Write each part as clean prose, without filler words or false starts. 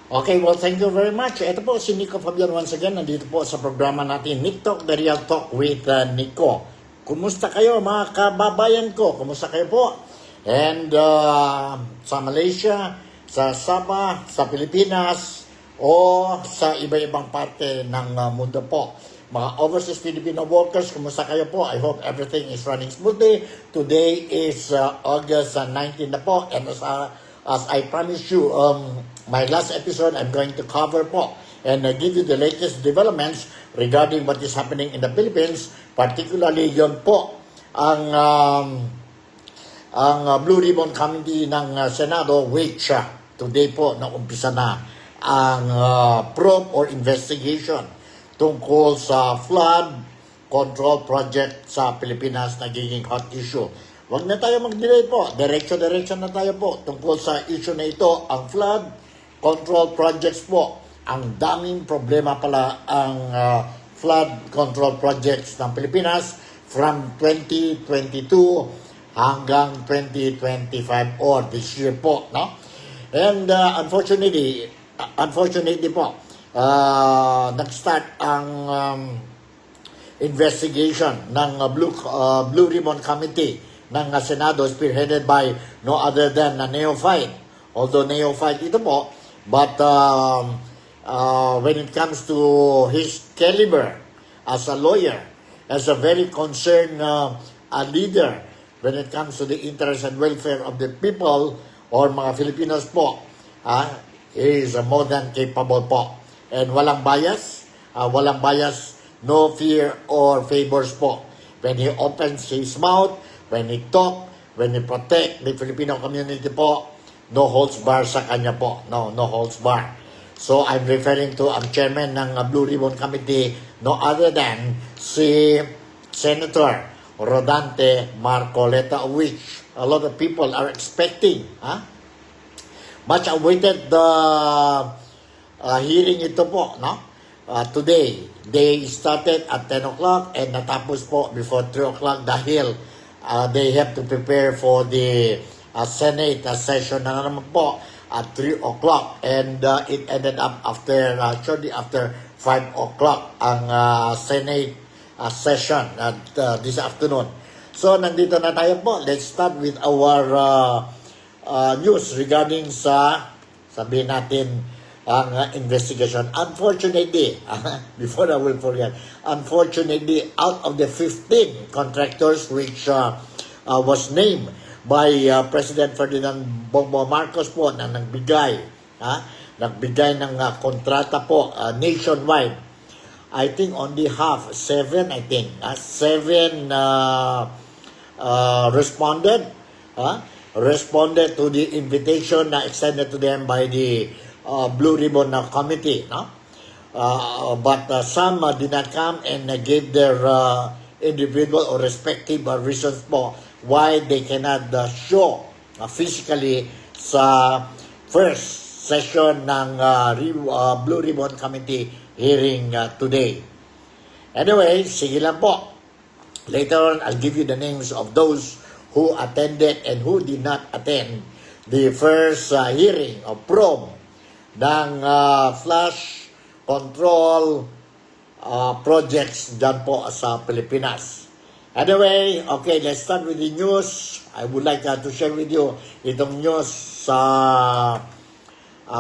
Okay, well, thank you very much. Ito po si Nico Fabian once again. Nandito po sa programa natin, NikTok, The Real Talk with Nico. Kumusta kayo mga kababayan ko? Kumusta kayo po? And sa Malaysia, sa Sabah, sa Pilipinas, o sa iba-ibang parte ng mundo po. Mga overseas Filipino workers, kumusta kayo po? I hope everything is running smoothly. Today is August 19 na po. And as I promised you, my last episode, I'm going to cover po and give you the latest developments regarding what is happening in the Philippines, particularly yon po ang Blue Ribbon Committee ng Senado, which today po naumpisa na ang probe or investigation tungkol sa flood control project sa Pilipinas, nagiging hot issue. Huwag na tayo mag-delay po. Diretso-diretso na tayo po tungkol sa issue na ito, ang flood control projects po. Ang daming problema pala ang flood control projects ng Pilipinas from 2022 hanggang 2025 or this year po, no? And unfortunately po, nag-start ang investigation ng Blue Ribbon Committee ng Senado, spearheaded by no other than a neophyte. Although neophyte ito po, but when it comes to his caliber as a lawyer, as a very concerned a leader, when it comes to the interest and welfare of the people or mga Filipinos po, he is more than capable po. And walang bias, no fear or favors po. When he opens his mouth, when he talk, when he protect the Filipino community po, no holds bar sa kanya po. No holds bar. So I'm referring to ang chairman ng Blue Ribbon Committee, no other than si Senator Rodante Marcoleta, which a lot of people are expecting. Much awaited the hearing ito po, no? Today, they started at 10 o'clock and natapos po before 3 o'clock dahil they have to prepare for the Senate session na naman po at 3 o'clock, and it ended up after shortly after 5 o'clock ang Senate session at this afternoon. So nandito na tayo po. Let's start with our news regarding sa, sabihin natin, ang investigation. Unfortunately, before I will forget, unfortunately, out of the 15 contractors which was named by President Ferdinand Bongbong Marcos po na nagbigay ng kontrata po nationwide, I think only half, 7 responded to the invitation na extended to them by the Blue Ribbon Committee, no? But some did not come and gave their individual or respective reasons po why they cannot show physically sa first session ng Blue Ribbon Committee hearing today. Anyway, sige lang po. Later on, I'll give you the names of those who attended and who did not attend the first hearing of probe ng flash control projects dyan po sa Pilipinas. Anyway, okay, let's start with the news. I would like to share with you itong news sa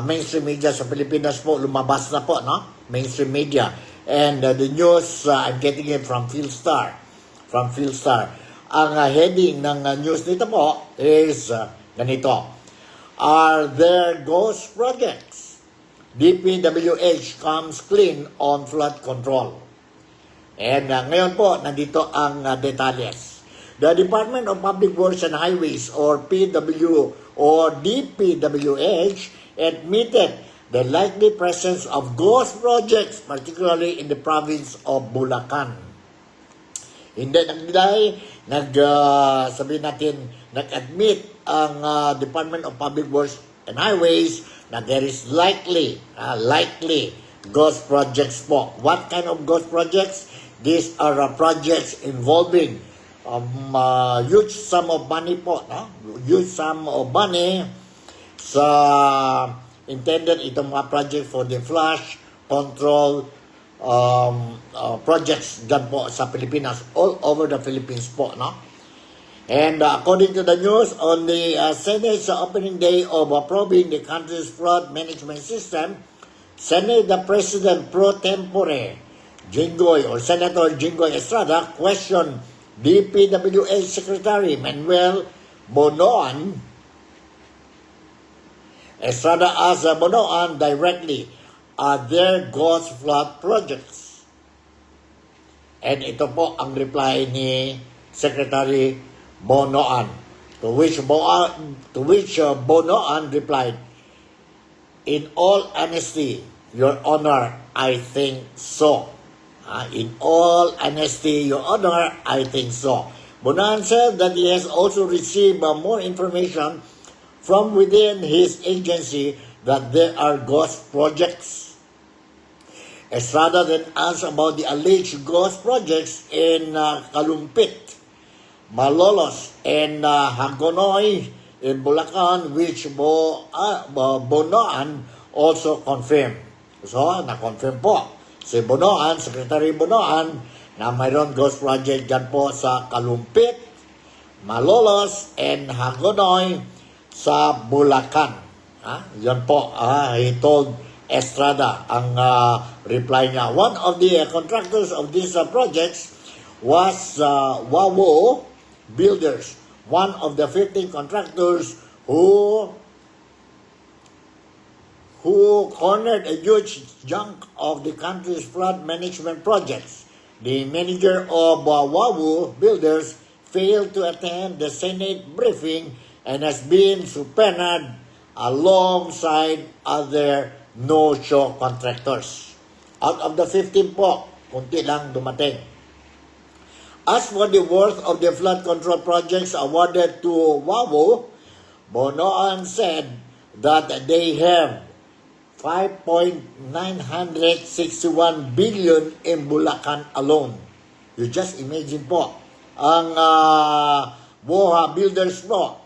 mainstream media sa Pilipinas po. Lumabas na po, no? Mainstream media. And the news, I'm getting it from Philstar. Ang heading ng news nito po is ganito. Are there ghost projects? DPWH comes clean on flood control. And ngayon po, nandito ang detalles. The Department of Public Works and Highways or DPWH admitted the likely presence of ghost projects, particularly in the province of Bulacan. Hindi nag-admit ang Department of Public Works and Highways na there is likely ghost projects po. What kind of ghost projects? These are projects involving huge sum of money po, no? Huge sum of money sa intended itong mga project for the flush control projects dyan po sa Pilipinas, all over the Philippines po, no? And according to the news, on the Senate's opening day of approving the country's flood management system, Senate President pro tempore Jinggoy or Senator Jinggoy Estrada questioned DPWH Secretary Manuel Bonoan. Estrada asked Bonoan directly, are there ghost flood projects? And ito po ang reply ni Secretary Bonoan, to which Bonoan replied, in all honesty, Your Honor, I think so. In all honesty, Your Honor, I think so. Bonoan said that he has also received more information from within his agency that there are ghost projects. Estrada then asked about the alleged ghost projects in Kalumpit, Malolos, and Hagonoy in Bulacan, which Bonoan also confirmed. So, na-confirm po si Bonoan, Secretary Bonoan, na mayroon ghost project dyan po sa Kalumpit, Malolos, and Hagonoy sa Bulacan. Yan po, he told Estrada ang reply niya. One of the contractors of these projects was Wawo Builders, one of the 15 contractors who cornered a huge chunk of the country's flood management projects. The manager of Wawo Builders failed to attend the Senate briefing and has been subpoenaed alongside other no-show contractors. Out of the 15 po, kunti lang dumating. As for the worth of the flood control projects awarded to Wawo, Bonoan said that they have 5.961 billion in Bulacan alone. You just imagine po, ang Wawo Builders po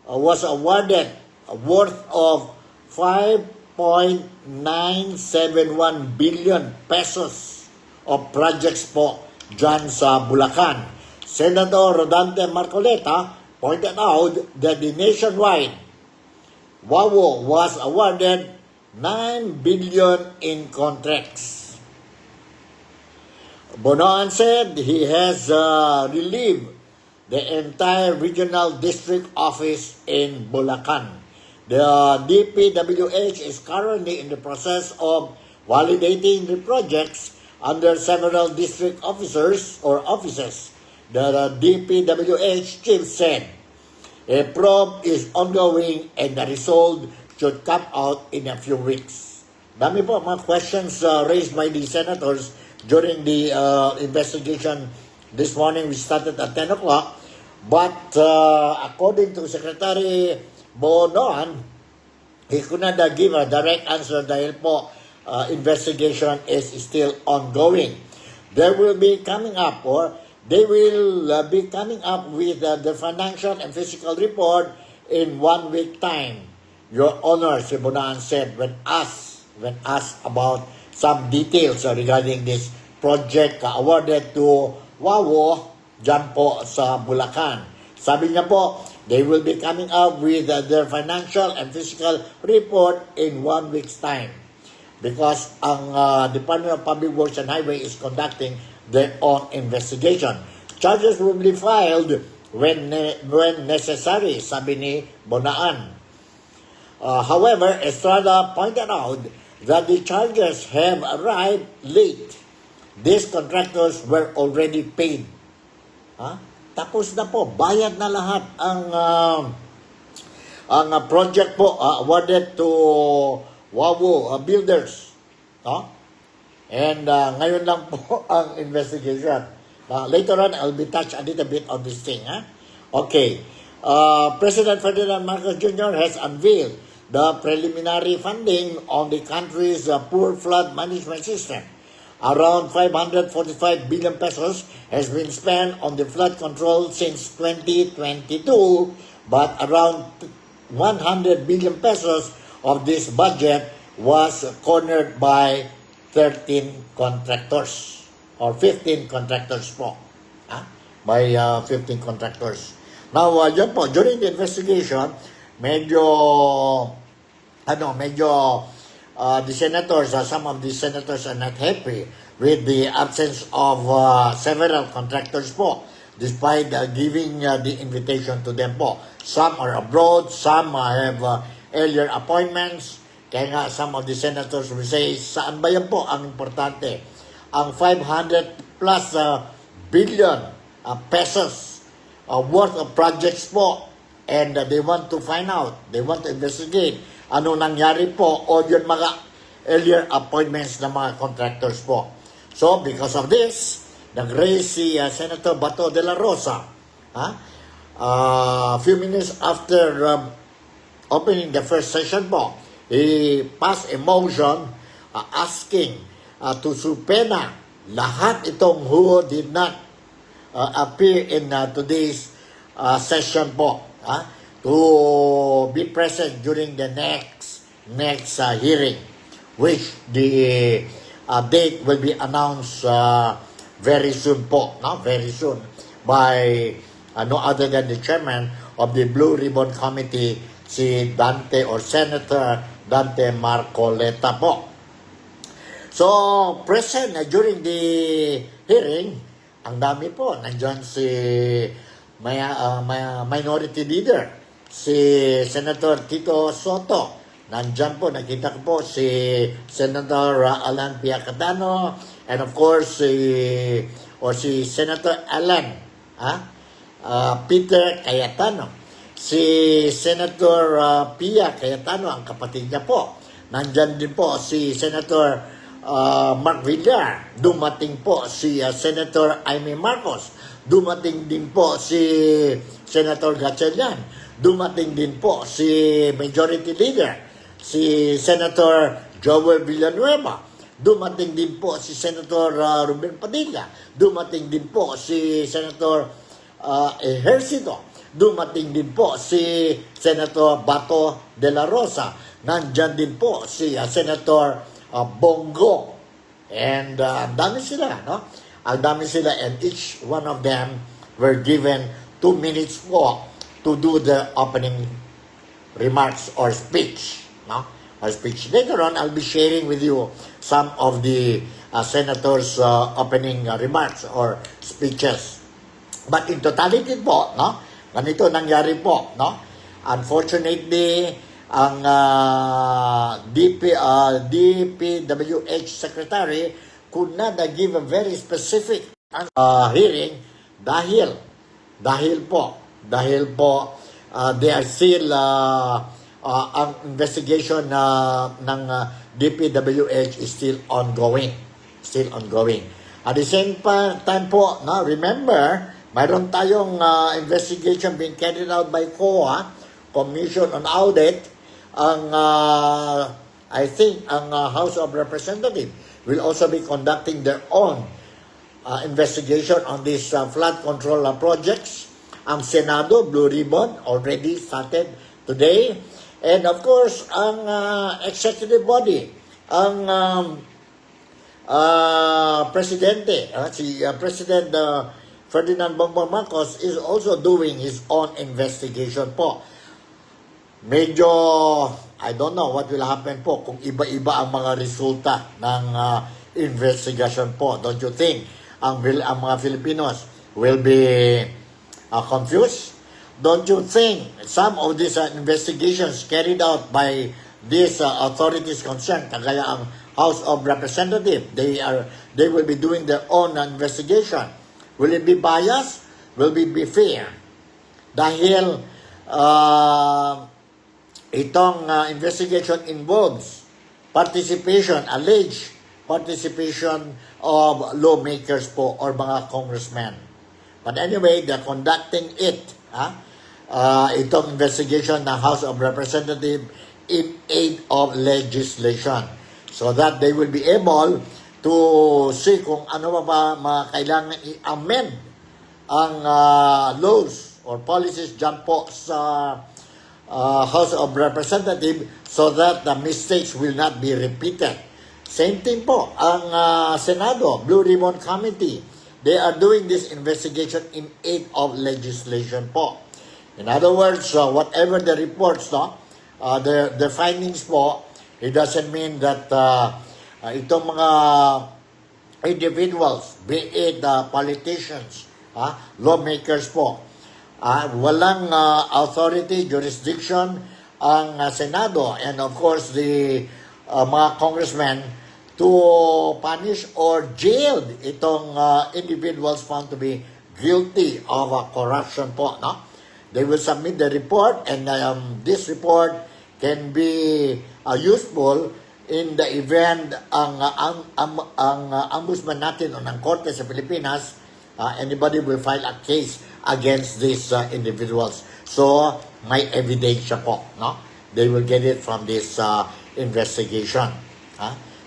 was awarded a worth of 5.971 billion pesos of projects po dyan sa Bulacan. Senator Sen Marcoleta pointed out that the nationwide Wawo was awarded 9 billion in contracts. Bonoan said he has relieved the entire regional district office in Bulacan. The DPWH is currently in the process of validating the projects under several district officers or offices. The DPWH chief said a probe is ongoing and the result should come out in a few weeks. Dami po mga questions raised by the senators during the investigation this morning. We started at 10 o'clock. But according to Secretary Bonoan, he could not give a direct answer dahil po investigation is still ongoing. They will be coming up with the financial and physical report in 1 week time. Your Honor, si Bonoan said when asked about some details regarding this project awarded to Wawo dyan po sa Bulacan. Sabi niya po, they will be coming up with their financial and physical report in 1 week's time because ang Department of Public Works and Highway is conducting their own investigation. Charges will be filed when necessary, sabi ni Bonoan. However, Estrada pointed out that the charges have arrived late. These contractors were already paid. Tapos na po, bayad na lahat ang project po awarded to Wawo Builders. And ngayon lang po ang investigation. Later on, I'll be touched a little bit on this thing. Okay. President Ferdinand Marcos Jr. has unveiled the preliminary funding on the country's poor flood management system. Around 545 billion pesos has been spent on the flood control since 2022, but around 100 billion pesos of this budget was cornered by 13 contractors or 15 contractors po. By 15 contractors. Now, yun po, during the investigation, medyo the senators, some of the senators are not happy with the absence of several contractors po, despite giving the invitation to them po. Some are abroad, some have earlier appointments. Kaya nga, some of the senators will say, saan ba yan po ang importante? Ang 500 plus billion pesos worth of projects po, and they want to find out, they want to investigate ano nangyari po o yun mga earlier appointments ng mga contractors po. So, because of this, nag-raise si Senator Bato de la Rosa a few minutes after opening the first session po. He passed a motion asking to subpoena lahat itong who did not appear in today's session po, to be present during the next hearing, which the date will be announced very soon po, very soon, by no other than the chairman of the Blue Ribbon Committee, si Dante or Senator Dante Marcoleta po. So, present during the hearing, ang dami po. Nandiyan si minority leader, si Senator Tito Soto. Nandiyan po, nakita ko po si Senator Ilan Piacatano, and of course si Senator Ilan Peter Cayetano, si Senator Pia Cayetano, ang kapatid niya po. Nandiyan din po si Senator Mark Villar, dumating po si Senator Amy Marcos, dumating din po si Senator Gatchalian, dumating din po si Majority Leader, si Senator Joel Villanueva, dumating din po si Senator Ruben Padilla, dumating din po si Senator Ejercito, dumating din po si Senator Bato de la Rosa, nandyan din po si Senator Bongo, and ang dami sila, ang dami sila, and each one of them were given 2 minutes po to do the opening remarks or speech, or speech. Later on, I'll be sharing with you some of the senators' opening remarks or speeches. But in totality po, ganito nangyari po, Unfortunately, ang DPWH Secretary could not give a very specific hearing dahil po they are still ang investigation ng DPWH is still ongoing. At the same time po, remember, mayroon tayong investigation being carried out by COA, Commission on Audit. I think ang House of Representatives will also be conducting their own investigation on these flood control projects. Ang Senado, Blue Ribbon, already started today. And of course, ang executive body, ang Presidente, si President Ferdinand Bongbong Marcos is also doing his own investigation po. Medyo, I don't know what will happen po kung iba-iba ang mga resulta ng investigation po. Don't you think ang mga Filipinos will be confused? Don't you think some of these investigations carried out by these authorities concerned, kagaya ang House of Representatives, they will be doing their own investigation. Will it be biased? Will it be fair? Dahil itong investigation involves alleged participation of lawmakers po or mga congressmen. But anyway, they're conducting it, itong investigation ng House of Representatives in aid of legislation, so that they will be able to see kung ano ba kailangan i-amend ang laws or policies dyan po sa House of Representatives so that the mistakes will not be repeated. Same thing po, ang Senado, Blue Ribbon Committee, they are doing this investigation in aid of legislation po. In other words, whatever the reports, the findings po, it doesn't mean that itong mga individuals, be it politicians, lawmakers po, walang authority, jurisdiction ang Senado and of course the mga congressmen to punish or jailed itong individuals found to be guilty of corruption po, no? They will submit the report and this report can be useful in the event ang ombudsman natin o ng korte sa Pilipinas, anybody will file a case against these individuals. So, may evidence po, no? They will get it from this investigation.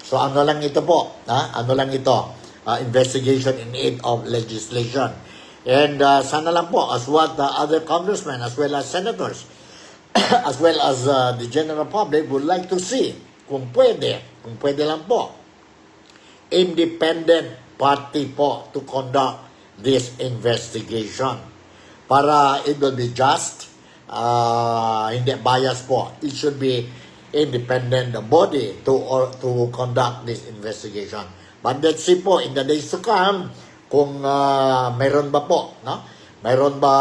So, ano lang ito po? Ano lang ito? Investigation in aid of legislation. And sana lang po, as what other congressmen, as well as senators, as well as the general public would like to see, kung pwede lang po, independent party po to conduct this investigation. Para it will be just, hindi bias po. It should be independent body to conduct this investigation. But let's see po in the days to come kung mayroon ba po, no? Mayroon ba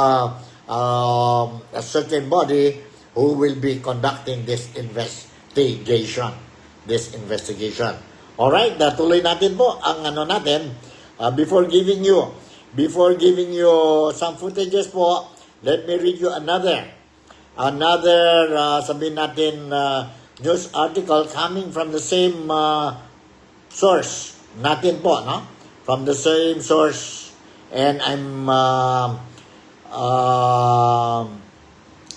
a certain body who will be conducting this investigation. Alright, tuloy natin po ang ano natin. Before giving you some footages po, let me read you another sabihin natin news article coming from the same source natin po, no? From the same source, and I'm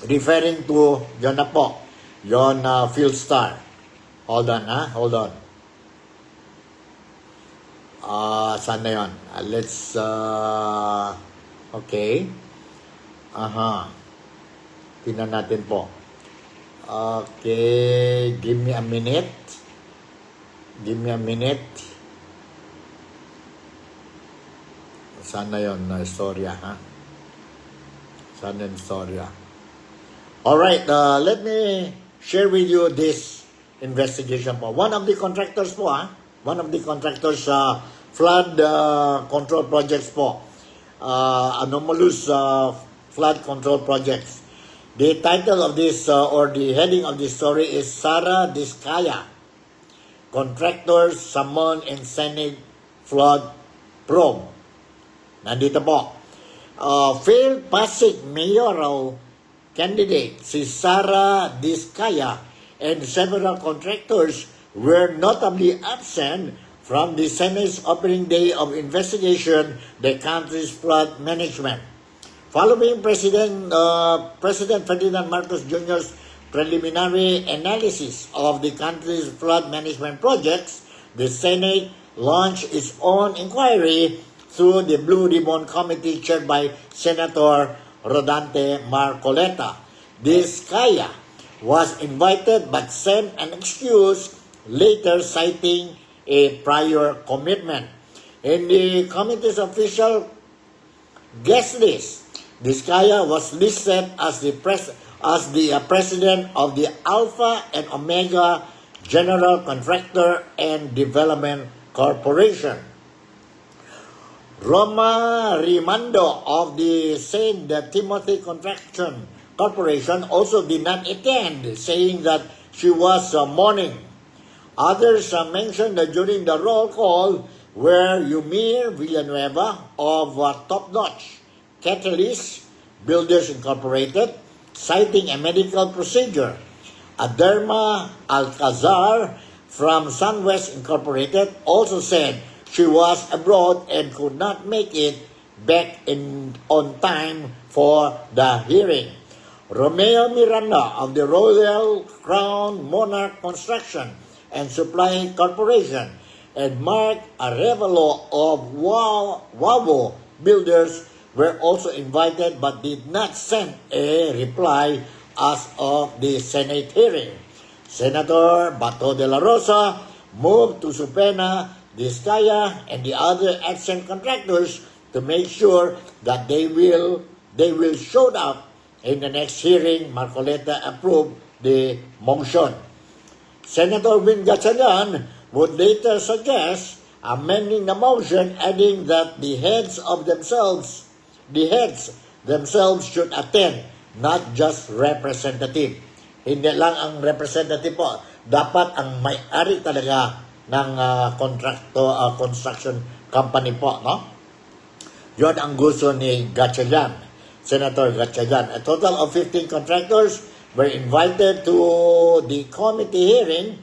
referring to yun na po, yun Field Star. Hold on. Saan na yun? Let's, okay. Tingnan natin po. Okay, give me a minute. Saan na yun? Istorya, Saan na istorya? Alright, let me share with you this investigation po. One of the contractors po, One of the contractors flood control projects po. Anomalous flood control projects. The title of this or the heading of this story is Sara Diskaya, Contractors Summoned in Senate Flood Probe. Nandito po. Failed Pasig mayoral candidate si Sara Diskaya and several contractors were notably absent from the Senate's opening day of investigation the country's flood management. Following President Ferdinand Marcos Jr.'s preliminary analysis of the country's flood management projects, the Senate launched its own inquiry through the Blue Ribbon Committee chaired by Senator Rodante Marcoleta. This Kaya was invited but sent an excuse, later citing a prior commitment. In the committee's official guest list, Diskaya was listed as the president of the Alpha and Omega General Contractor and Development Corporation. Roma Rimando of the St. Timothy Construction Corporation also did not attend, saying that she was mourning. Others mentioned that during the roll call were Yumir Villanueva of Top Notch Catalyst Builders Incorporated, citing a medical procedure. Aderma Alcazar from Sunwest Incorporated also said she was abroad and could not make it back on time for the hearing. Romeo Miranda of the Royal Crown Monarch Construction and Supply Corporation and Mark Arevalo of Wavo Builders were also invited but did not send a reply as of the Senate hearing. Senator Bato de la Rosa moved to subpoena Vizcaya and the other absent contractors to make sure that they will show up in the next hearing. Marcoleta approved the motion. Senator Win Gatchalian would later suggest amending the motion, adding that the heads themselves should attend, not just representative. Hindi lang ang representative po, dapat ang may-ari talaga ng construction company po, no? Yun ang gusto ni Gatchalian, Senator Gatchalian. A total of 15 contractors were invited to the committee hearing,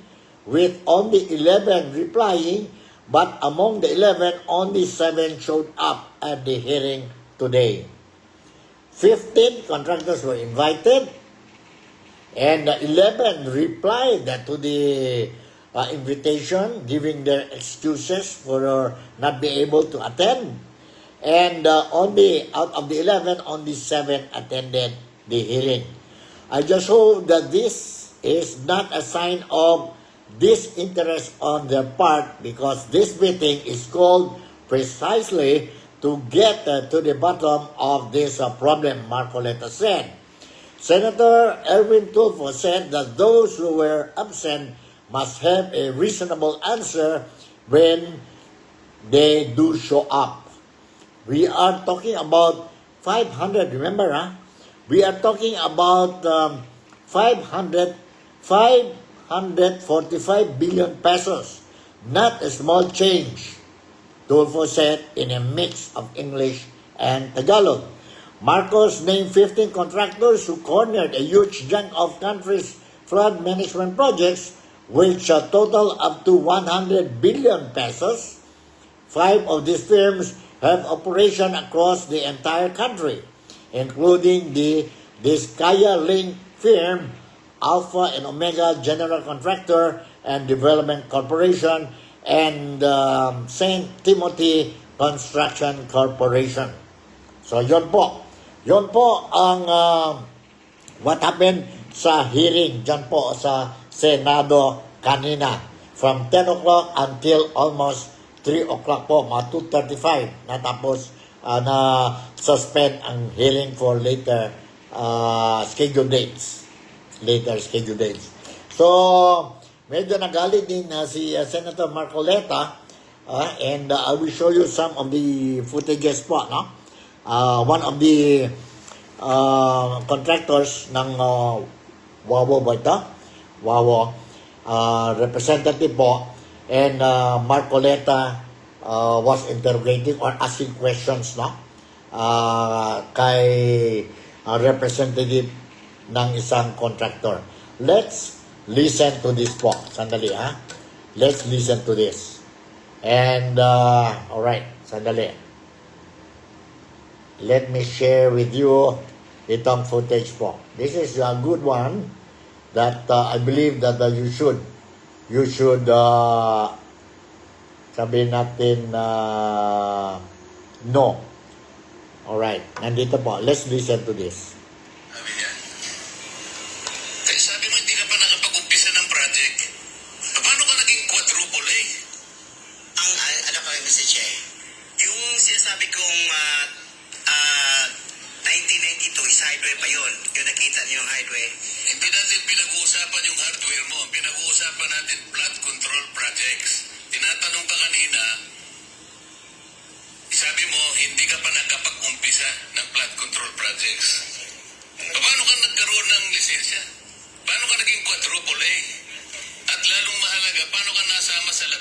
with only 11 replying, but among the 11, only 7 showed up at the hearing today. 15 contractors were invited, and 11 replied to the invitation, giving their excuses for not being able to attend. And only out of the 11, only 7 attended the hearing. I just hope that this is not a sign of disinterest on their part, because this meeting is called precisely to get to the bottom of this problem, Marcoleta said. Senator Erwin Tulfo said that those who were absent must have a reasonable answer when they do show up. We are talking about 500, remember, we are talking about 545 billion pesos, not a small change, Tulfo said in a mix of English and Tagalog. Marcos named 15 contractors who cornered a huge chunk of country's flood management projects, which total up to 100 billion pesos. 5 of these firms have operation across the entire country, including the Vizcaya Link firm, Alpha and Omega General Contractor and Development Corporation, and St. Timothy Construction Corporation. So yun po ang what happened sa hearing dyan po sa Senado kanina. From 10 o'clock until almost 3 o'clock po, mga 2:35, natapos na suspend ang hearing for later scheduled dates. So, medyo nagalit din si Senator Marcoleta, and I will show you some of the footages po, no? One of the contractors ng Wawo ba ito? Wawo, representative po, and Marcoleta was interrogating or asking questions, no? Kay representative ng isang contractor. Let's listen to this po. Sandali, Let's listen to this. And, alright, sandali. Let me share with you itong footage po. This is a good one that I believe that you should sabihin natin know. Alright, nandito po. Let's listen to this. Sabi niya, eh sabi mo hindi ka pa nakapag-umpisa ng project. Paano ka naging quadruple A? Ang ano ko, Mr. Che, yung sinasabi kong 1992 is highway pa yun. Yung nakita niyo yung highway. Hindi natin pinag-uusapan yung hardware mo. Ang pinag-uusapan natin flood control projects. Tinatanong ka kanina, sabi mo hindi ka pa nakapag-umpisa ng flood control projects. Paano ka nagkaroon ng lisensya? Paano ka naging quadruple A? At lalong mahalaga, paano ka nasama sa 15?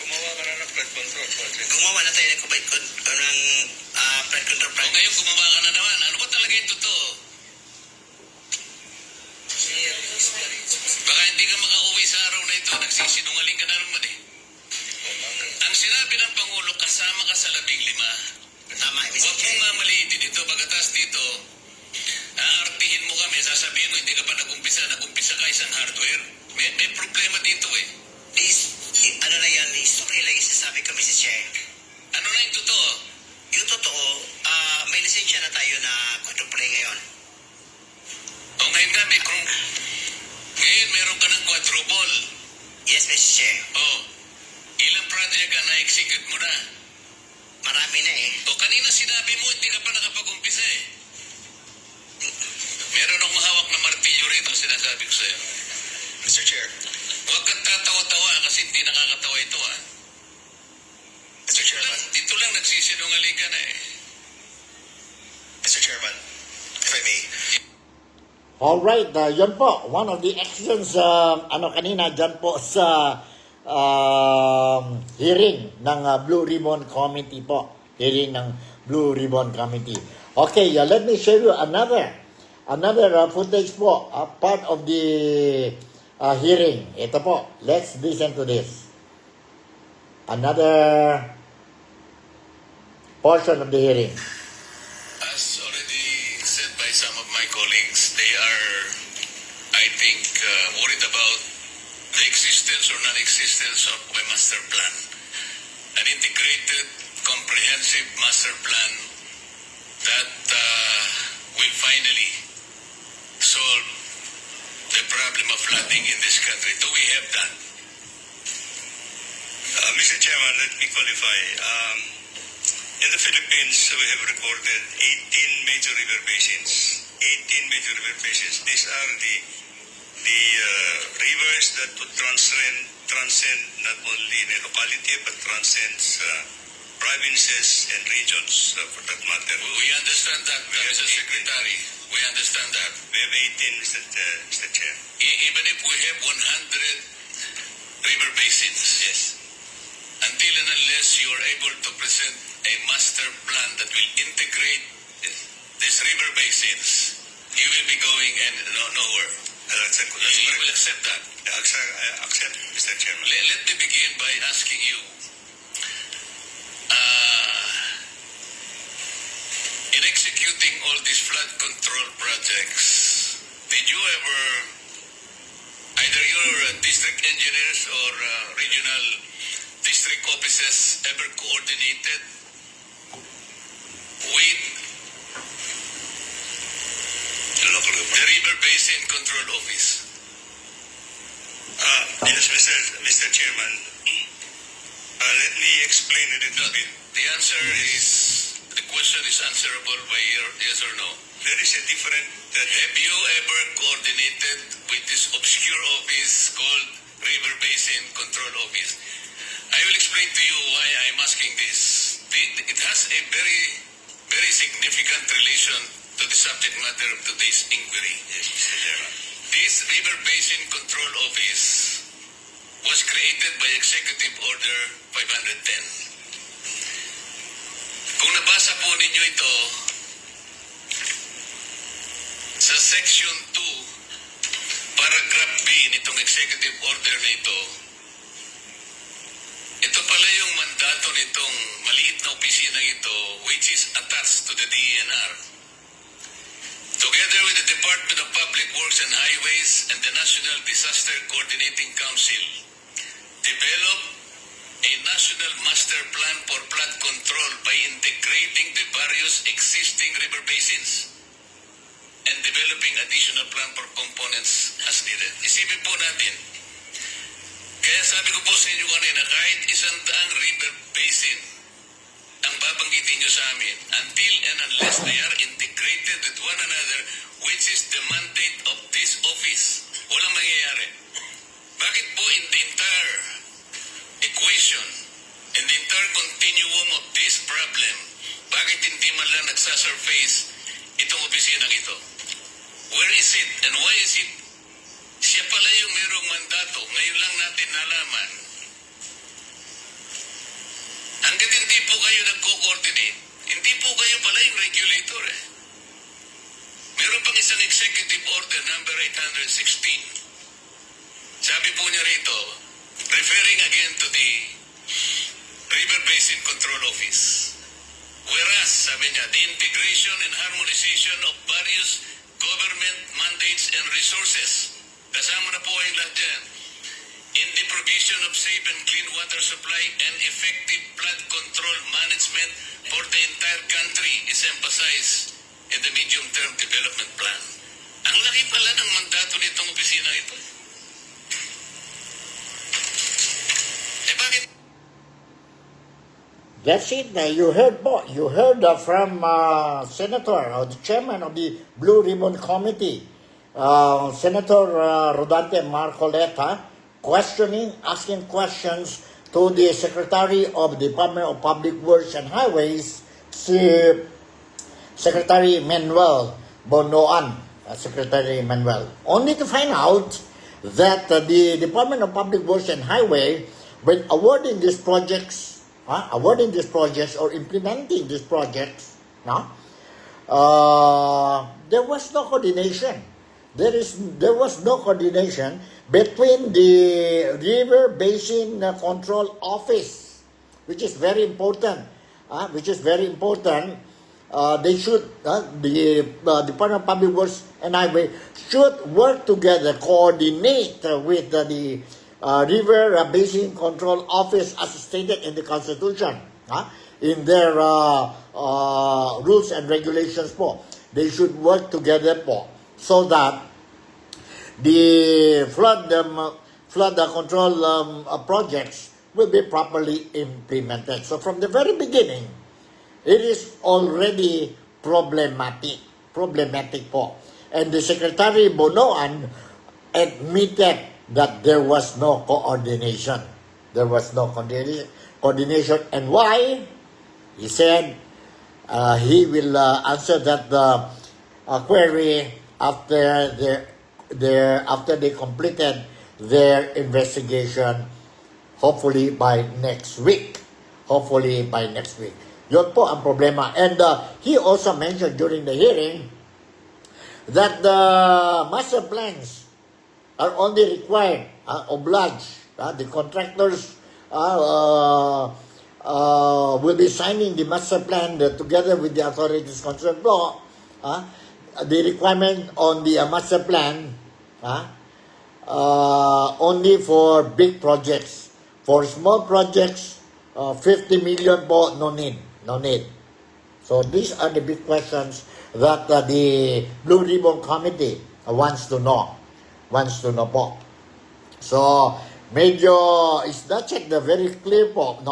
Gumawa ka na ng flood control project. Gumawa na tayo ng flood control O project. ngayon gumawa ka na naman. Ano ba talaga yung totoo? Baka hindi ka makauwi sa araw na ito. Nagsisinungaling ka na naman eh. Ang sinabi ng Pangulo, kasama ka sa 15. Tama, Mr. Huwag Che. mong mamaliitin ito. Pagkatas dito, aartihin mo kami. Sasabihin mo, hindi ka pa nag-umpisa. Nag-umpisa ka isang hardware. May problema dito eh. Ano na yan, story lang yung sinasabi ko, Mr. Che. Ano na yung totoo? Yung totoo, may lisensya na tayo na quadruple A ngayon. sinabi kong ngayon meron ka ng quadruple. Yes, Mr. Chair. Oh, ilang project ka na-execute mo na? Marami na eh. O kanina sinabi mo hindi ka pa nakapag-umpisa eh. Meron akong hawak na martilyo rito, sinasabi ko sa'yo. Mr. Chair. Huwag kang tatawa-tawa kasi hindi nakakatawa ito ah. Mr. Chairman. Dito lang nagsisinungaling ka na eh. Mr. Chairman, if I may. Alright, yan po. One of the actions, kanina dyan po sa hearing ng Blue Ribbon Committee po. Hearing ng Blue Ribbon Committee. Okay, let me show you another footage po, part of the hearing. Ito po, let's listen to this. Another portion of the hearing. As already said by some of my colleagues, they are, I think, worried about the existence or non-existence of a master plan. An integrated, comprehensive master plan that will finally solve the problem of flooding in this country. Do we have that? Mr. Chairman, let me qualify. In the Philippines, we have recorded 18 major river basins. 18 major river basins. These are the rivers that would transcend not only the locality but transcends provinces and regions for that matter. We understand that, Mr. Secretary. We understand that. We have 18, Mr. Chair. Even if we have 100 river basins, Yes. until and unless you are able to present a master plan that will integrate these river basins, you will be going nowhere. That's You will correct. accept that. I accept, Mr. Chairman. Let me begin by asking you, in executing all these flood control projects, did you ever, either your district engineers or regional district offices ever coordinated with the River Basin Control Office? Yes, Mr. Chairman. Let me explain a little bit. The answer is, the question is answerable by yes or no. There is a different... Have you ever coordinated with this obscure office called River Basin Control Office? I will explain to you why I'm asking this. It has a very, very significant relation to the subject matter of today's inquiry. Yes, Mr. Chairman. This River Basin Control Office was created by Executive Order 510. Kung nabasa po ninyo ito, sa Section 2, Paragraph B nitong Executive Order na ito pala yung mandato nitong maliit na opisina ito, which is attached to the DENR. Together with the Department of Public Works and Highways and the National Disaster Coordinating Council, develop a national master plan for flood control by integrating the various existing river basins and developing additional plan for components as needed. Isipin po natin, kaya sabi ko po sa inyo kanina, kahit 100 river basin ang babanggitin nyo sa amin, until and unless they are integrated with one another, which is the mandate of this office, walang mangyayari. Bakit po in the entire equation, in the entire continuum of this problem, bakit hindi man lang nagsasurface itong opisinang ito? Where is it and why is it? Siya pala yung mayroong mandato. Ngayon lang natin nalaman. Hanggat hindi po kayo nagko-coordinate, hindi po kayo pala yung regulator eh. Meron pang isang executive order number 816. Sabi po niya rito, referring again to the River Basin Control Office. Whereas, sabi niya, the integration and harmonization of various government mandates and resources. Kasama na po ay lahat dyan. In the provision of safe and clean water supply and effective flood control management for the entire country is emphasized in the medium-term development plan. Ang laki pala ang mandato nitong opisina ito. Bakit? That's it. You heard po. You heard from Senator, or the chairman of the Blue Ribbon Committee, Senator Rodante Marcoleta, asking questions to the Secretary of the Department of Public Works and Highways, si Secretary Manuel Bonoan, Secretary Manuel, only to find out that the Department of Public Works and Highway, when awarding these projects or implementing these projects, there was no coordination. There was no coordination between the River Basin Control Office, which is very important. They should, the Department of Public Works and Highway should work together, coordinate with the River Basin Control Office as stated in the Constitution, in their rules and regulations po. They should work together po, so that the flood control projects will be properly implemented. So from the very beginning, it is already problematic po. And the Secretary Bonoan admitted that there was no coordination. There was no coordination. And why? He said he will answer that query after they completed their investigation, hopefully by next week. Yun po ang problema. And he also mentioned during the hearing that the master plans are only required, obliged. The contractors will be signing the master plan together with the authorities concerned. The requirement on the master plan only for big projects. For small projects, 50 million po, no need. So these are the big questions that the Blue Ribbon Committee wants to know po. So medyo is not check the very clear po,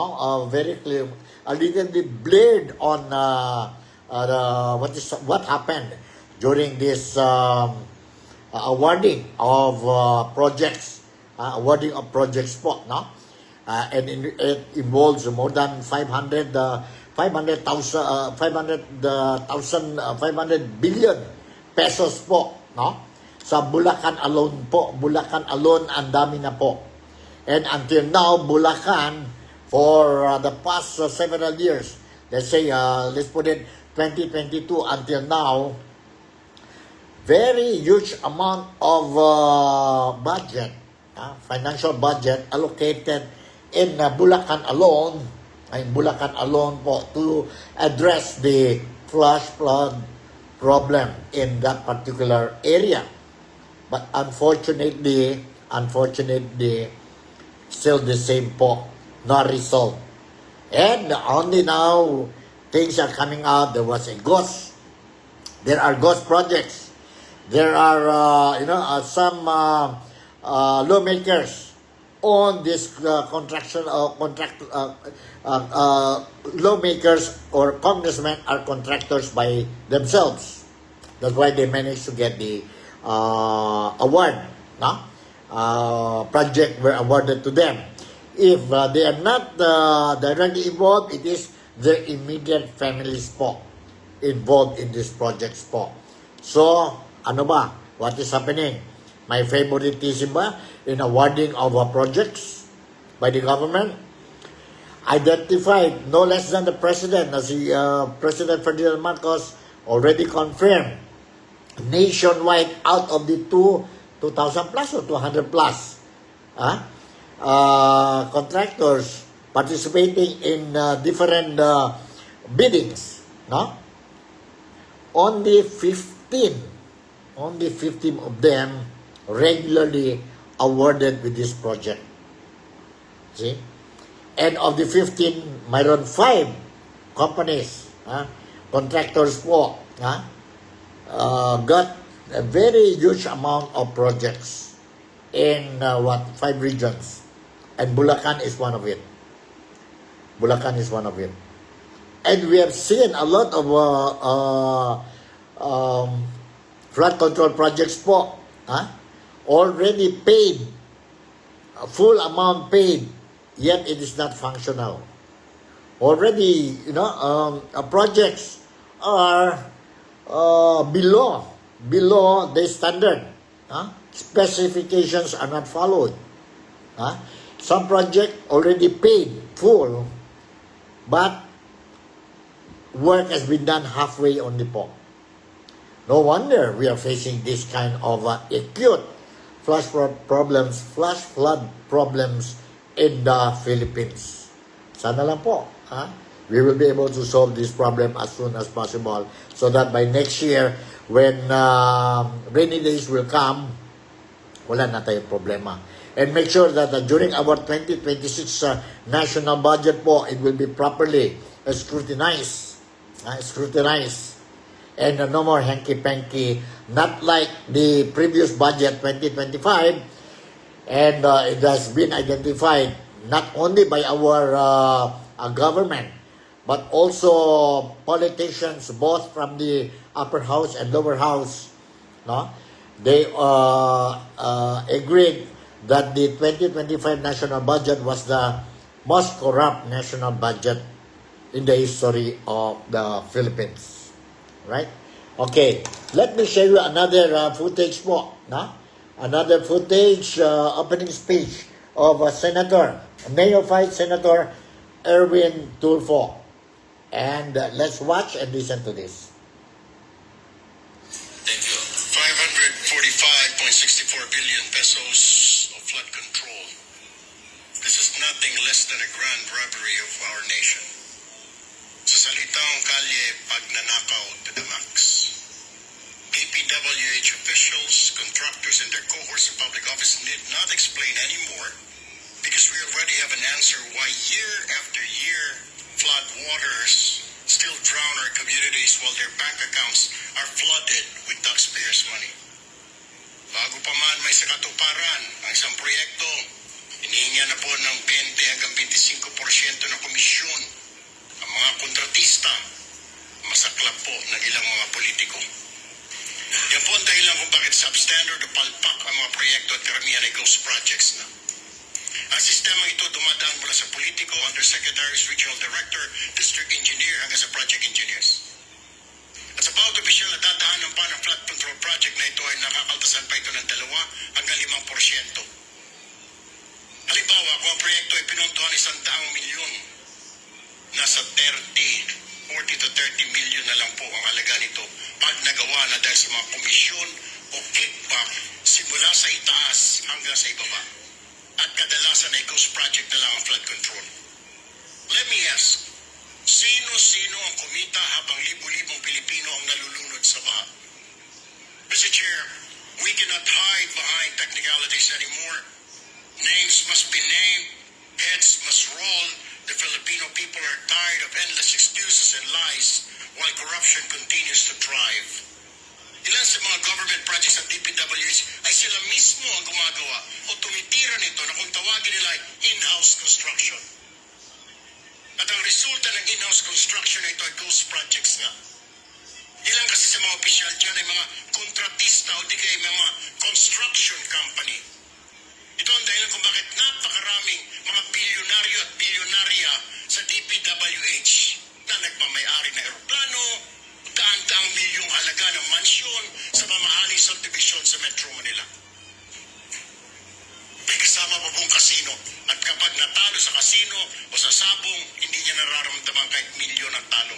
very clear, a little bit blurred on what happened during this awarding of projects po, and it involves more than 500 billion pesos po, sa Bulacan alone po. Bulacan alone, ang dami na po. And until now, Bulacan, for the past several years, let's say, let's put it 2022 until now, very huge amount of budget, financial budget allocated in Bulacan alone, po, to address the flash flood problem in that particular area. But unfortunately, still the same po, not resolved. And only now, things are coming out. There are ghost projects. There are, some lawmakers on this lawmakers or congressmen are contractors by themselves. That's why they managed to get the award. Project were awarded to them. If they are not directly involved, it is their immediate families po involved in these projects po. So, ano ba? What is happening? My favoritism ba in awarding of projects by the government? Identified no less than the president, as the President Ferdinand Marcos already confirmed, nationwide out of the 2,000 plus or 200 plus contractors participating in different biddings, only 15 of them regularly awarded with this project. See? And of the 15, mayroon 5 companies, contractors po, got a very huge amount of projects in 5 regions. And Bulacan is one of it. Bulacan is one of it. And we have seen a lot of flood control projects po. Already paid, a full amount paid, yet it is not functional. Already, projects are below the standard. Specifications are not followed. Some project already paid full, but work has been done halfway only po. No wonder we are facing this kind of acute flash flood problems in the Philippines. Sana lang po, we will be able to solve this problem as soon as possible so that by next year, when rainy days will come, wala na tayong problema. And make sure that during our 2026 national budget po, it will be properly scrutinized. And no more hanky-panky, not like the previous budget 2025. And it has been identified not only by our government, but also politicians both from the upper house and lower house. They agreed that the 2025 national budget was the most corrupt national budget in the history of the Philippines. Right? Okay, let me show you another footage po. Another footage, opening speech of Neophyte Senator Erwin Tulfo. And let's watch and listen to this. Thank you. 545.64 billion pesos of flood control. This is nothing less than a grand robbery of our nation. Sa salitang kalye, pagnanakaw to the max. DPWH officials, contractors, and their cohorts of public office need not explain anymore because we already have an answer why year after year flood waters still drown our communities while their bank accounts are flooded with taxpayers' money. Bago pa man may sakatuparan ang isang proyekto, hinihinga na po ng 20 hanggang 25% ng komisyon ang mga kontratista, masaklap po ng ilang mga politiko. Yan po ang dahilan kung bakit substandard o palpak ang mga proyekto at karamihan ay ghost projects na. Ang sistemang ito dumadaan mula sa politiko, undersecretaries, regional director, district engineer hanggang sa project engineers. At sa bawat opisyal na dadaanan pa ng flood control project na ito ay nakakaltasan pa ito ng 2 hanggang 5%. Halimbawa, kung ang proyekto ay pinondohan 100 milyon, nasa 40 to 30 million na lang po ang halaga nito pag nagawa na dahil sa mga komisyon o kickback simula sa itaas hanggang sa ibaba. At kadalasan ay ghost project na lang ang flood control. Let me ask, sino-sino ang kumita habang libu-libong Pilipino ang nalulunod sa baha? Mr. Chair, we cannot hide behind technicalities anymore. Names must be named, heads must roll. The Filipino people are tired of endless excuses and lies while corruption continues to thrive. Ilan sa mga government projects ng DPWH ay sila mismo ang gumagawa o tumitira nito na kung tawagin nila ay in-house construction. At ang resulta ng in-house construction na ito ay ghost projects nga. Ilan kasi sa mga opisyal dyan ay mga kontratista o di kaya mga construction company. Ito ang dahilan kung bakit napakaraming mga bilyonaryo at bilyonarya sa DPWH na nagmamayari ng eroplano, daan-daang milyong halaga ng mansyon sa mamahaling subdivision sa Metro Manila. May kasama pa pong kasino at kapag natalo sa kasino o sa sabong, hindi niya nararamdaman kahit milyon ang talo.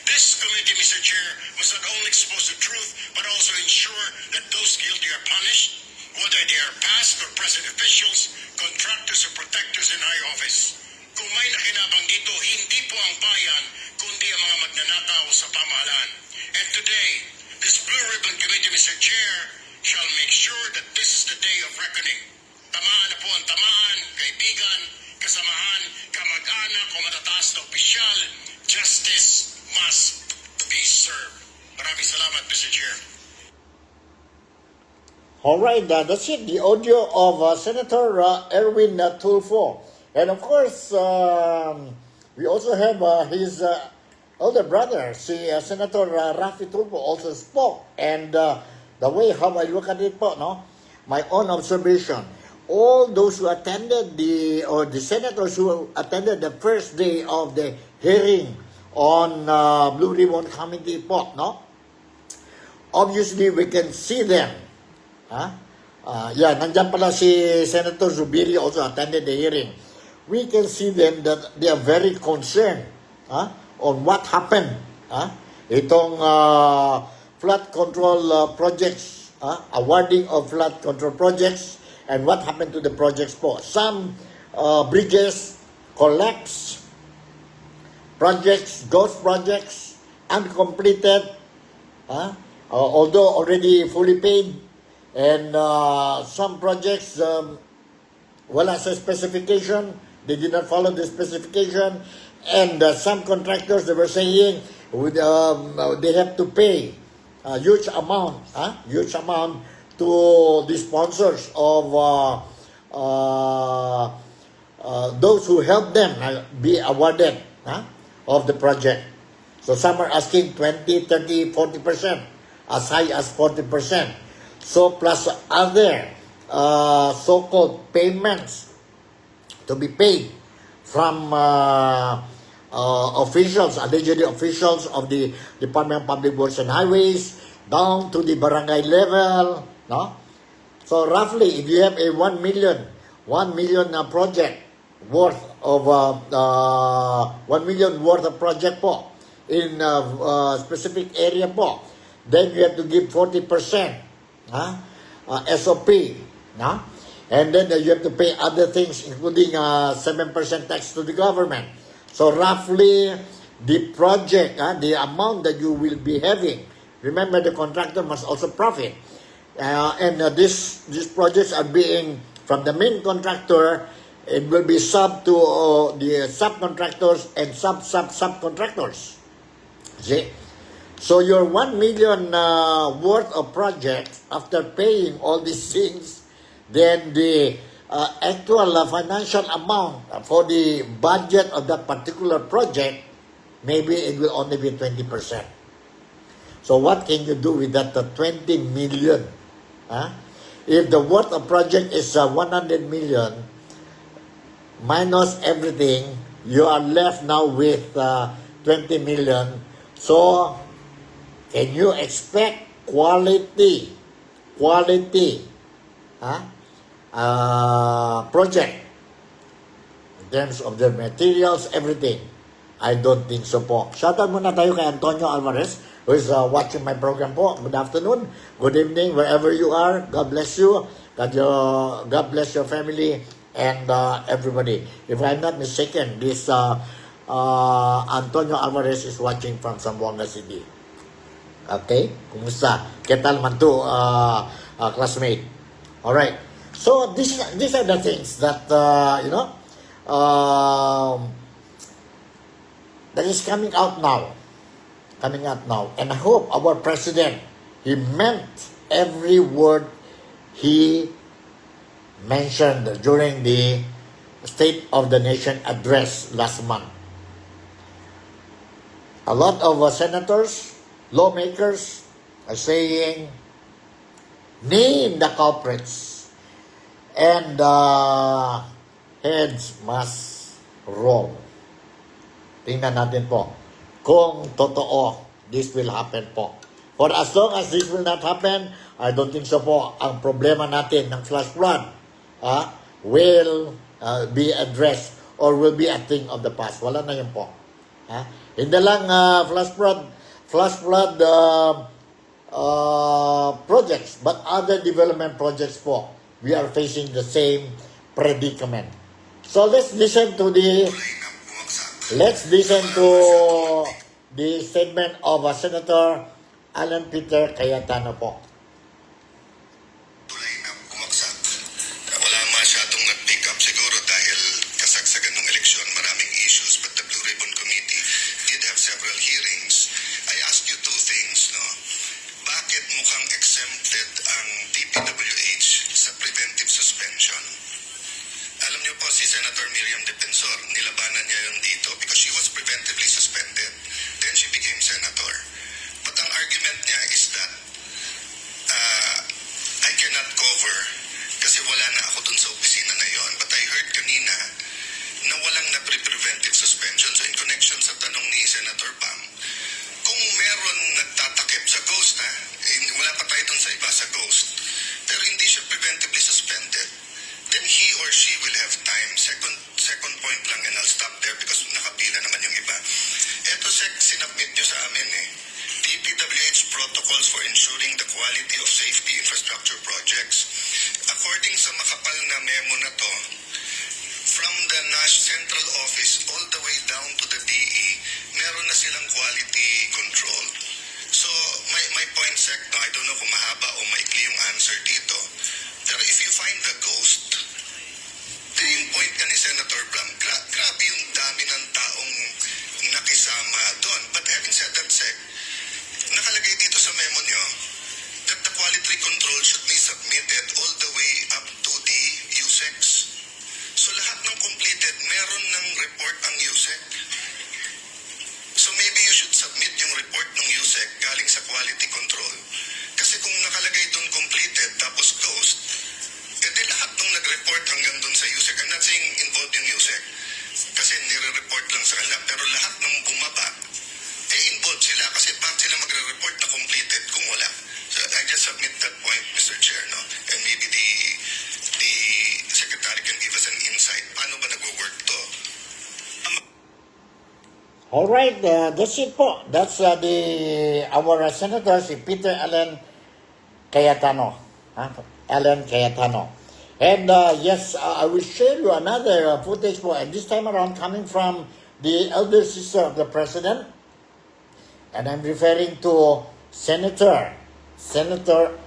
This committee, Mr. Chair, must not only expose the truth but also ensure that those guilty are punished, whether they are past or present officials, contractors or protectors in high office. Kung may nakinabang dito, hindi po ang bayan, kundi ang mga magnanakaw sa pamahalaan. And today, this Blue Ribbon Committee, Mr. Chair, shall make sure that this is the day of reckoning. Tamaan na po ang tamaan, kaibigan, kasamahan, kamag-anak o matataas na opisyal. Justice must be served. Maraming salamat, Mr. Chair. All right, that's it. The audio of Senator Erwin Tulfo. And of course, we also have his older brother, Senator Rafi Tulfo, also spoke. And the way how I look at it po, no? My own observation. All those who attended the senators who attended the first day of the hearing on Blue Ribbon Committee po, no? Obviously, we can see them. Nandiyan pala si Senator Zubiri also attended the hearing. We can see them that they are very concerned on what happened. Itong flood control projects, awarding of flood control projects, and what happened to the projects po. Some bridges collapsed, ghost projects, uncompleted, although already fully paid, and some projects wala sa specification, they did not follow the specification, and some contractors, they were saying they have to pay a huge amount to the sponsors of those who helped them be awarded of the project. So some are asking 20, 30, 40%, as high as 40%. So plus other so-called payments to be paid from officials, allegedly officials of the Department of Public Works and Highways, down to the barangay level, no? So roughly, if you have a 1 million project worth of 1 million worth of project po in a specific area po, then you have to give 40% SOP, no? And then you have to pay other things, including 7% tax to the government. So roughly, the project, the amount that you will be having, remember the contractor must also profit. And these projects are being, from the main contractor, it will be sub to the subcontractors and subcontractors. See? So your 1 million worth of projects, after paying all these things, then the actual financial amount for the budget of that particular project, maybe it will only be 20%. So what can you do with that 20 million? If the worth of project is 100 million, minus everything, you are left now with 20 million. So, can you expect quality project in terms of the materials, everything? I don't think so po. Shoutout muna tayo kay Antonio Alvarez, who is watching my program po. Good afternoon, good evening, wherever you are. God bless you. God bless your family and everybody. If I'm not mistaken, this Antonio Alvarez is watching from Zamboanga City. Okay? Kumusta? Ketal man to, classmate. Alright. So, these are the things that, that is coming out now. And I hope our president, he meant every word he mentioned during the State of the Nation address last month. A lot of senators, lawmakers are saying, name the culprits, and heads must roll. Tingnan natin po kung totoo this will happen po. For as long as this will not happen, I don't think so po ang problema natin ng flash flood will be addressed or will be a thing of the past. Wala na yun po. Hindi lang flash flood projects, but other development projects po. We are facing the same predicament. So let's listen to the statement of Senator Alan Peter Cayetano po. Tulay na bumagsak. Wala masyadong nag-pick up siguro dahil kasagsagan ng eleksyon, maraming issues, but the Blue Ribbon Committee did have several hearings. I ask you two things, no? Bakit mukhang exempted ang DPWH Senator Miriam Defensor. Nilabanan niya yun dito because she was preventively suspended. Then she became senator. But ang argument niya is that I cannot cover kasi wala na ako dun sa opisina na yon. But I heard kanina na walang na-preventive suspension. So in connection sa tanong ni Senator Pam, kung meron nagtatakip sa ghost, wala pa tayo dun sa iba sa ghost, pero hindi siya preventively suspended, then he or she will have time. Second point lang, and I'll stop there because nakapila naman yung iba. Ito, sinubmit nyo sa amin DPWH protocols for ensuring the quality of safety infrastructure projects. According sa makapal na memo na to, from the central office all the way down to the DE, meron na silang quality control. So, my point, Sec, no, I don't know kung mahaba o maikli yung answer dito. Pero if you find the ghost, yung point ka ni Senator Bram, grabe yung dami ng taong nakisama doon. But having said that, Sec, nakalagay dito sa memo nyo that the quality control should be submitted all the way up to the USEX. So lahat ng completed, meron ng report ang USEC. So maybe you should submit yung report ng USEC galing sa quality control. Kasi kung nakalagay doon completed tapos ghost, edi lahat nung nag-report hanggang doon sa USEC. I'm not saying involved yung USEC kasi nire-report lang sa kanila. Pero lahat ng bumaba, involved sila kasi bakit sila magre-report na completed kung wala. So I just submit that point, Mr. Chair, no? And maybe the Secretary can give us an insight. Paano ba nag-work to? All right, that's it po. That's our senator, si Peter Ilan Cayetano. Ilan Cayetano. And yes, I will share you another footage po. And this time around, coming from the elder sister of the president. And I'm referring to Senator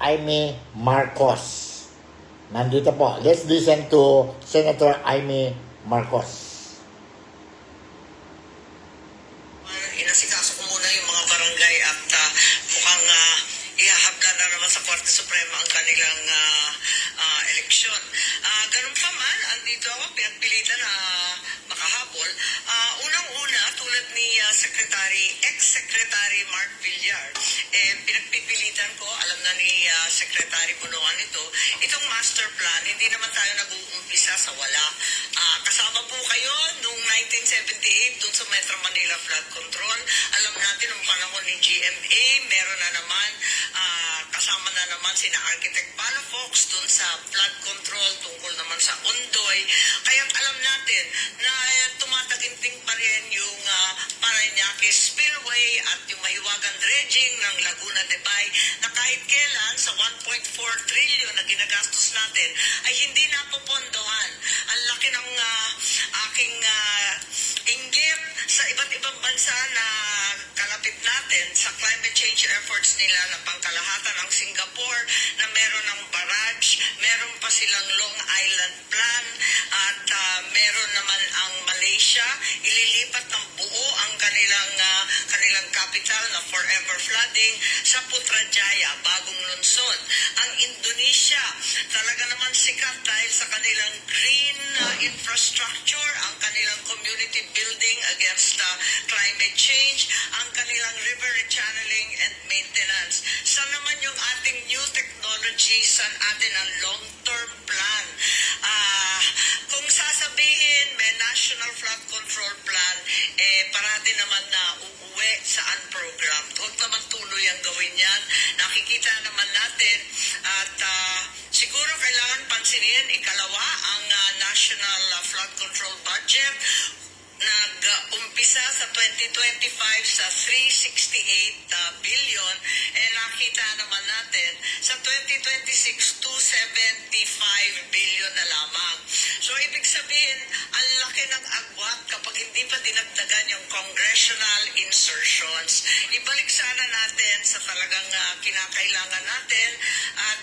Amy Marcos. Nandito po. Let's listen to Senator Amy Marcos. Inasikaso ko muna yung mga barangay at mukhang ihahabla na naman sa Korte Suprema ang kanilang eleksyon. Ganun pa man, andito ako, pinagpilitan na makahabol. Unang-una, tulad ni ex-secretary Mark Villar, pinagpipilitan ko, alam na ni Secretary Bunuan ito, itong master plan, hindi naman tayo nag-uumpisa sa wala. Kasama po kayo noong 1978 dun sa Metro Manila flood control. Alam natin noong panahon ni GMA, meron na naman, kasama na naman sina Architect Palafox dun sa flood control tungkol naman sa Ondoy. Kaya't alam natin na tumataginting pa rin yung Parañaque Spillway at yung mahiwagang dredging ng Laguna de Bay na kahit kailan sa 1.4 trillion na ginagastos natin ay hindi napopondohan. Ang laki ng aking inggit sa iba't ibang bansa na kalapit natin sa climate change efforts nila na pangkalahatan ang Singapore na meron ng barrage, meron pa silang Long Island Plan at meron naman ang Malaysia, ililipat ng buo ang kanilang capital na forever flooding sa Putrajaya, bagong lungsod. Ang Indonesia, talaga naman sikat dahil sa kanilang green infrastructure, ang kanilang community building against climate change, ang kanilang river rechanneling and maintenance. Saan naman yung ating new technology, saan atin ang long-term plan? Kung sasabihin may National Flood Control Plan, parati naman na uuwi sa unprogrammed. Huwag naman tuloy ang gawin yan. Nakikita naman natin at siguro kailangan pansinin, ikalawa, ang National Flood Control Budget nag-umpisa sa 2025 sa 368 billion, nakita naman natin sa 2026 275 billion na lamang. So ibig sabihin, ang laki ng agwat kapag hindi pa dinagdagan yung congressional insertions. Ibalik sana natin sa talagang kinakailangan natin at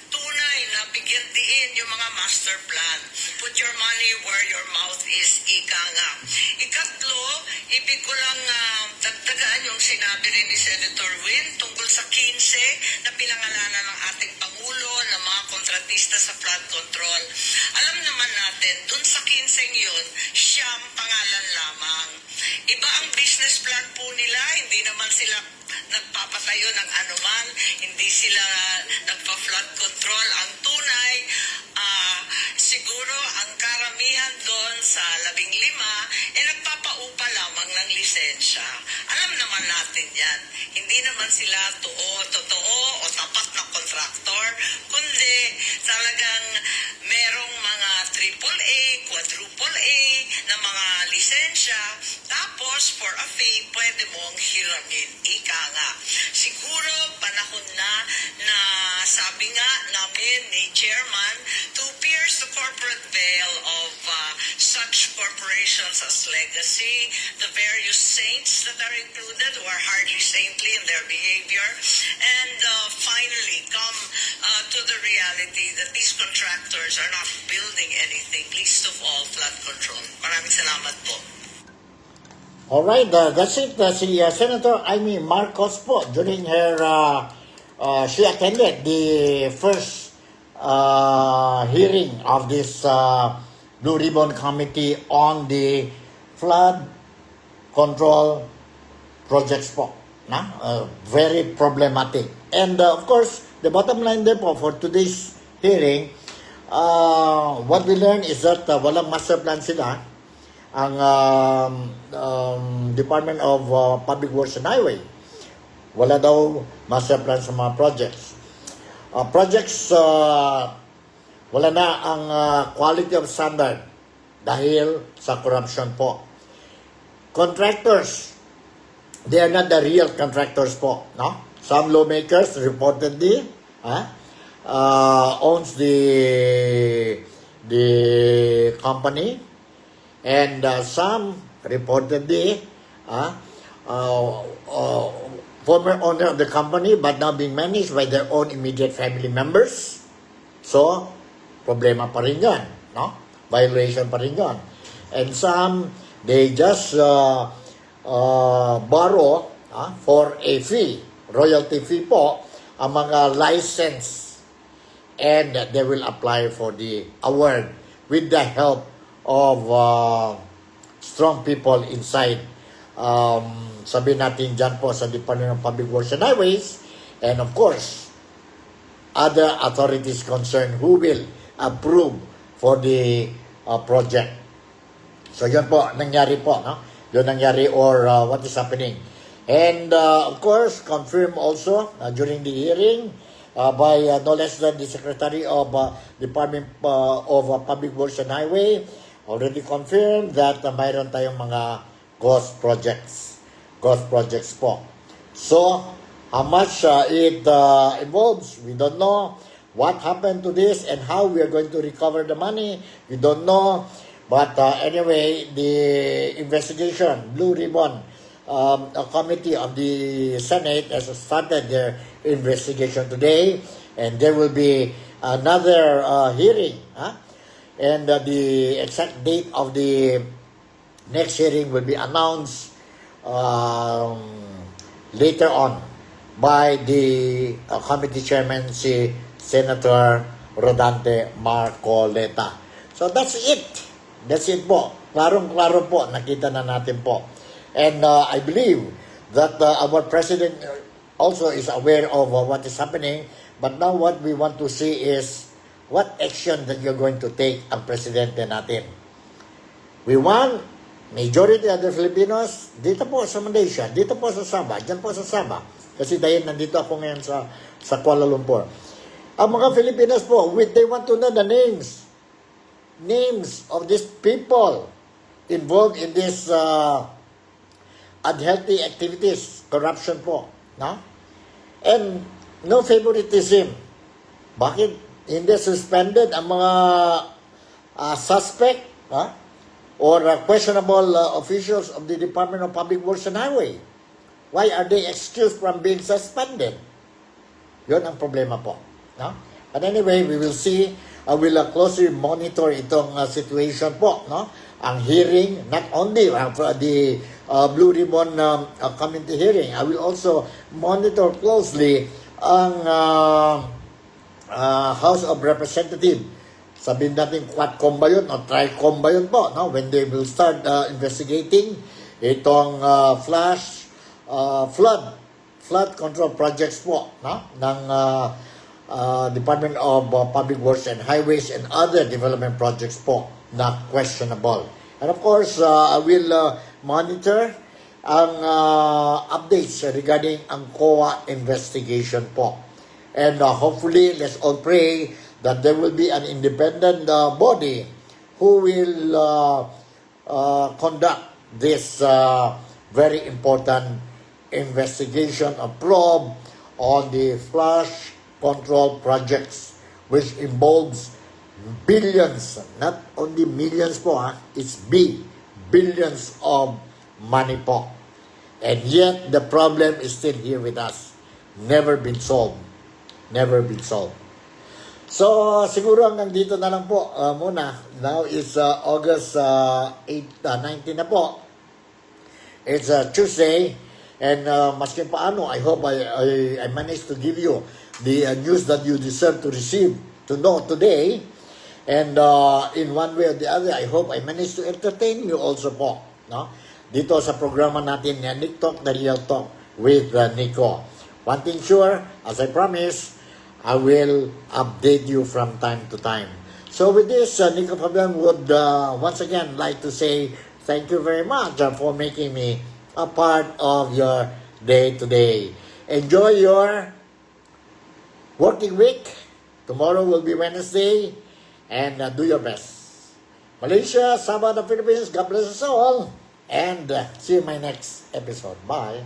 tunay na bigyan diin yung mga master plan. Put your money where your mouth is, ika nga. Ikatlo, ibig ko lang dagdagan yung sinabi rin ni Senator Win tungkol sa 15 na pinangalanan ng ating Pangulo ng mga kontratista sa flood control. Alam naman natin, dun sa 15 yun, siyam pangalan lamang. Iba ang business plan po nila, hindi naman sila nagpapatayo ng anuman, hindi sila nagpa-flood control. Ang tunay, siguro ang karamihan doon sa 15, nagpapaupa lamang ng lisensya. Alam naman natin yan. Hindi naman sila totoo o tapat na contractor, kundi talagang merong mga AAA, quadruple A na mga lisensya. Tapos, for a fee, pwede mong hiramin. Ika nga. Siguro, panahon na sabi nga namin ni Chairman to pierce the corporate veil of such corporations as Legacy, the various saints that are included who are hardly saintly in their behavior, and finally come to the reality that these contractors are not building anything, least of all flood control. Maraming salamat po. Alright, that's it. Si Senator Amy Marcos po, during her, she attended the first hearing of this Blue Ribbon Committee on the flood control projects po. Very problematic. And of course, the bottom line din po for today's hearing, what we learned is that walang master plan sila. Ang Department of Public Works and Highway. Wala daw master plan sa mga projects. Wala na ang quality of standard dahil sa corruption po. Contractors, they are not the real contractors po. No? Some lawmakers reportedly owns the company. And some reportedly former owner of the company but now being managed by their own immediate family members. So, problema pa rin yan. No? Violation pa rin yan. And some, they just borrow for a fee, royalty fee po, ang mga license. And they will apply for the award with the help of strong people inside. Sabihin natin dyan po sa Department of Public Works and Highways, and of course, other authorities concerned who will approve for the project. So yun po, nangyari po. No? Yun nangyari or what is happening. And of course, confirmed also during the hearing by no less than the Secretary of Department of Public Works and Highway, already confirmed that mayroon tayong mga ghost projects po. So, how much it involves, we don't know. What happened to this and how we are going to recover the money, we don't know. But anyway, the investigation, Blue Ribbon Committee of the Senate has started their investigation today, and there will be another hearing. And the exact date of the next hearing will be announced later on by the committee chairman, si Senator Rodante Marcoleta. So that's it. That's it po. Klarong-klaro po. Nakita na natin po. And I believe that our president also is aware of what is happening. But now what we want to see is what action that you're going to take ang presidente natin. We want majority of the Filipinos dito po sa Malaysia, dito po sa Sabah, dyan po sa Sabah. Kasi dahil nandito ako ngayon sa Kuala Lumpur. Ang mga Filipinos po, they want to know the names of these people involved in this unhealthy activities, corruption po. No? And no favoritism. Bakit hindi suspended ang mga suspect or questionable officials of the Department of Public Works and Highway? Why are they excused from being suspended? Yun ang problema po. No? But anyway, we will see. I will closely monitor itong situation po. No? Ang hearing, not only the Blue Ribbon Committee hearing, I will also monitor closely ang House of Representatives. Sabihin natin quadcom ba yun o tricom ba yun po, no? When they will start investigating itong flood control projects po, no? Ng Department of Public Works and Highways and other development projects po na questionable. And of course, I will monitor ang updates regarding ang COA investigation po. And hopefully, let's all pray that there will be an independent body who will conduct this very important investigation of probe on the flush control projects, which involves billions, not only millions po, it's billions of money po. And yet, the problem is still here with us. Never been solved. Never been solved. So, siguro hanggang dito na lang po muna. Now is August 19 na po. It's Tuesday. And maski paano, I hope I managed to give you the news that you deserve to receive, to know today. And in one way or the other, I hope I managed to entertain you also po. No? Dito sa programa natin na NikTok, The Real Talk with Nico. One thing sure, as I promised, I will update you from time to time. So with this, Nico Fabian would once again like to say thank you very much for making me a part of your day-to-day. Enjoy your working week. Tomorrow will be Wednesday. And do your best. Malaysia, Sabah, the Philippines, God bless us all. And see you in my next episode. Bye.